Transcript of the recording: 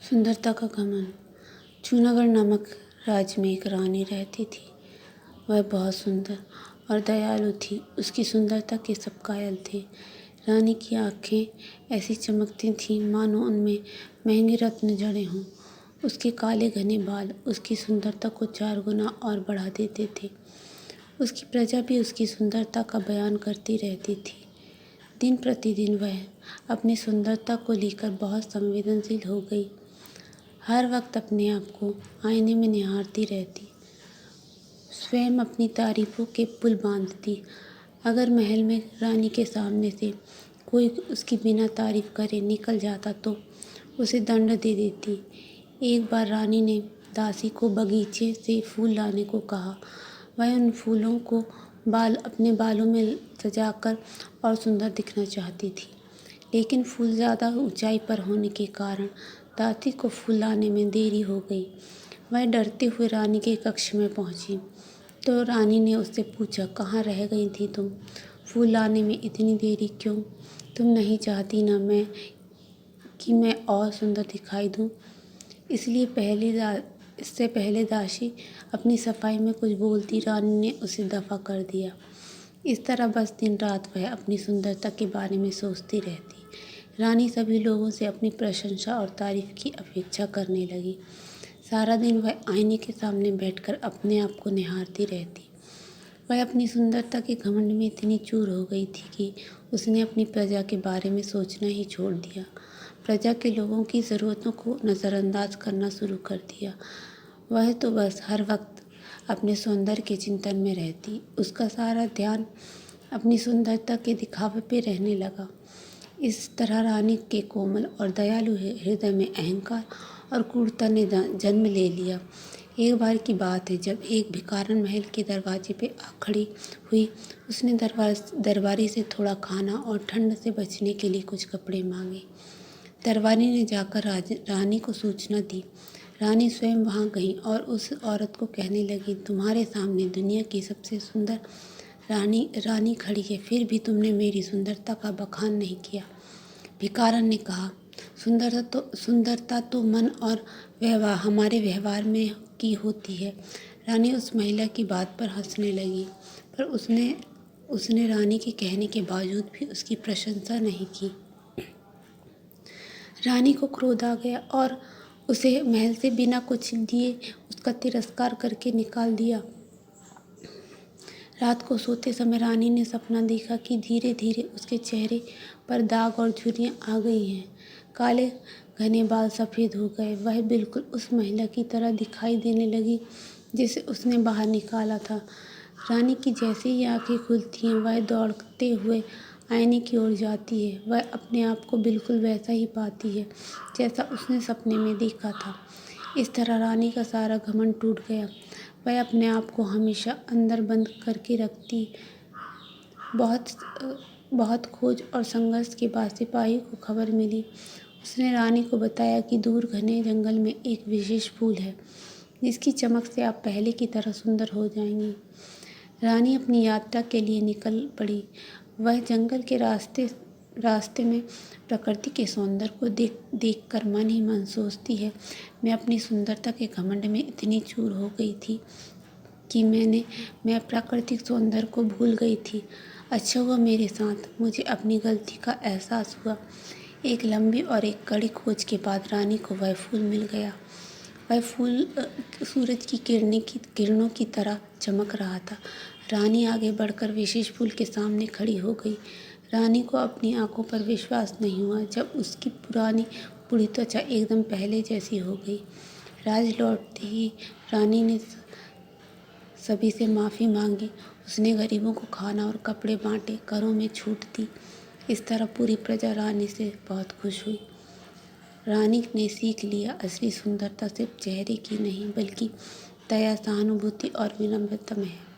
सुंदरता का घमंड। जूनागढ़ नामक राज्य में एक रानी रहती थी। वह बहुत सुंदर और दयालु थी। उसकी सुंदरता के सब कायल थे। रानी की आंखें ऐसी चमकती थीं मानो उनमें महंगे रत्न जड़े हों। उसके काले घने बाल उसकी सुंदरता को 4 गुना और बढ़ा देते थे। उसकी प्रजा भी उसकी सुंदरता का बयान करती रहती थी। दिन प्रतिदिन वह अपनी सुंदरता को लेकर बहुत संवेदनशील हो गई। हर वक्त अपने आप को आईने में निहारती रहती, स्वयं अपनी तारीफों के पुल बांधती। अगर महल में रानी के सामने से कोई उसकी बिना तारीफ करे निकल जाता तो उसे दंड दे देती। एक बार रानी ने दासी को बगीचे से फूल लाने को कहा। वह उन फूलों को अपने बालों में सजाकर और सुंदर दिखना चाहती थी, लेकिन फूल ज़्यादा ऊंचाई पर होने के कारण दासी को फूल लाने में देरी हो गई। वह डरते हुए रानी के कक्ष में पहुंची तो रानी ने उससे पूछा, कहाँ रह गई थी तुम? फूल लाने में इतनी देरी क्यों? तुम नहीं चाहती ना मैं और सुंदर दिखाई दूँ? इससे पहले दासी अपनी सफाई में कुछ बोलती रानी ने उसे दफ़ा कर दिया। इस तरह बस दिन रात वह अपनी सुंदरता के बारे में सोचती रहती। रानी सभी लोगों से अपनी प्रशंसा और तारीफ की अपेक्षा करने लगी। सारा दिन वह आईने के सामने बैठकर अपने आप को निहारती रहती। वह अपनी सुंदरता के घमंड में इतनी चूर हो गई थी कि उसने अपनी प्रजा के बारे में सोचना ही छोड़ दिया। प्रजा के लोगों की ज़रूरतों को नज़रअंदाज करना शुरू कर दिया। वह तो बस हर वक्त अपने सौंदर्य के चिंतन में रहती। उसका सारा ध्यान अपनी सुंदरता के दिखावे पे रहने लगा। इस तरह रानी के कोमल और दयालु हृदय में अहंकार और क्रूरता ने जन्म ले लिया। एक बार की बात है, जब एक भिखारन महल के दरवाजे पे आ खड़ी हुई। उसने दरबारी से थोड़ा खाना और ठंड से बचने के लिए कुछ कपड़े मांगे। दरबारी ने जाकर रानी को सूचना दी। रानी स्वयं वहां गई और उस औरत को कहने लगी, तुम्हारे सामने दुनिया की सबसे सुंदर रानी खड़ी है, फिर भी तुमने मेरी सुंदरता का बखान नहीं किया। भिखारन ने कहा, सुंदरता तो मन और हमारे व्यवहार में की होती है। रानी उस महिला की बात पर हंसने लगी, पर उसने रानी के कहने के बावजूद भी उसकी प्रशंसा नहीं की। रानी को क्रोध आ गया और उसे महल से बिना कुछ दिए उसका तिरस्कार करके निकाल दिया। रात को सोते समय रानी ने सपना देखा कि धीरे धीरे उसके चेहरे पर दाग और झुर्रियाँ आ गई हैं। काले घने बाल सफ़ेद हो गए। वह बिल्कुल उस महिला की तरह दिखाई देने लगी जिसे उसने बाहर निकाला था। रानी की जैसे ही आंखें खुलती हैं, वह दौड़ते हुए आईने की ओर जाती है। वह अपने आप को बिल्कुल वैसा ही पाती है जैसा उसने सपने में देखा था। इस तरह रानी का सारा घमंड टूट गया। वह अपने आप को हमेशा अंदर बंद करके रखती। बहुत खोज और संघर्ष के बाद सिपाही को खबर मिली। उसने रानी को बताया कि दूर घने जंगल में एक विशेष फूल है जिसकी चमक से आप पहले की तरह सुंदर हो जाएंगी। रानी अपनी यात्रा के लिए निकल पड़ी। वह जंगल के रास्ते में प्रकृति के सौंदर्य को देखकर मन ही मन सोचती है, मैं अपनी सुंदरता के घमंड में इतनी चूर हो गई थी कि मैं प्राकृतिक सौंदर्य को भूल गई थी। अच्छा हुआ मेरे साथ, मुझे अपनी गलती का एहसास हुआ। एक लंबी और एक कड़ी खोज के बाद रानी को वह फूल मिल गया। वह फूल सूरज की किरणों की तरह चमक रहा था। रानी आगे बढ़कर विशेष फूल के सामने खड़ी हो गई। रानी को अपनी आंखों पर विश्वास नहीं हुआ जब उसकी बूढ़ी त्वचा एकदम पहले जैसी हो गई। राज लौटते ही रानी ने सभी से माफ़ी मांगी। उसने गरीबों को खाना और कपड़े बांटे, करों में छूट दी। इस तरह पूरी प्रजा रानी से बहुत खुश हुई। रानी ने सीख लिया, असली सुंदरता सिर्फ चेहरे की नहीं बल्कि दया, सहानुभूति और विनम्रता में है।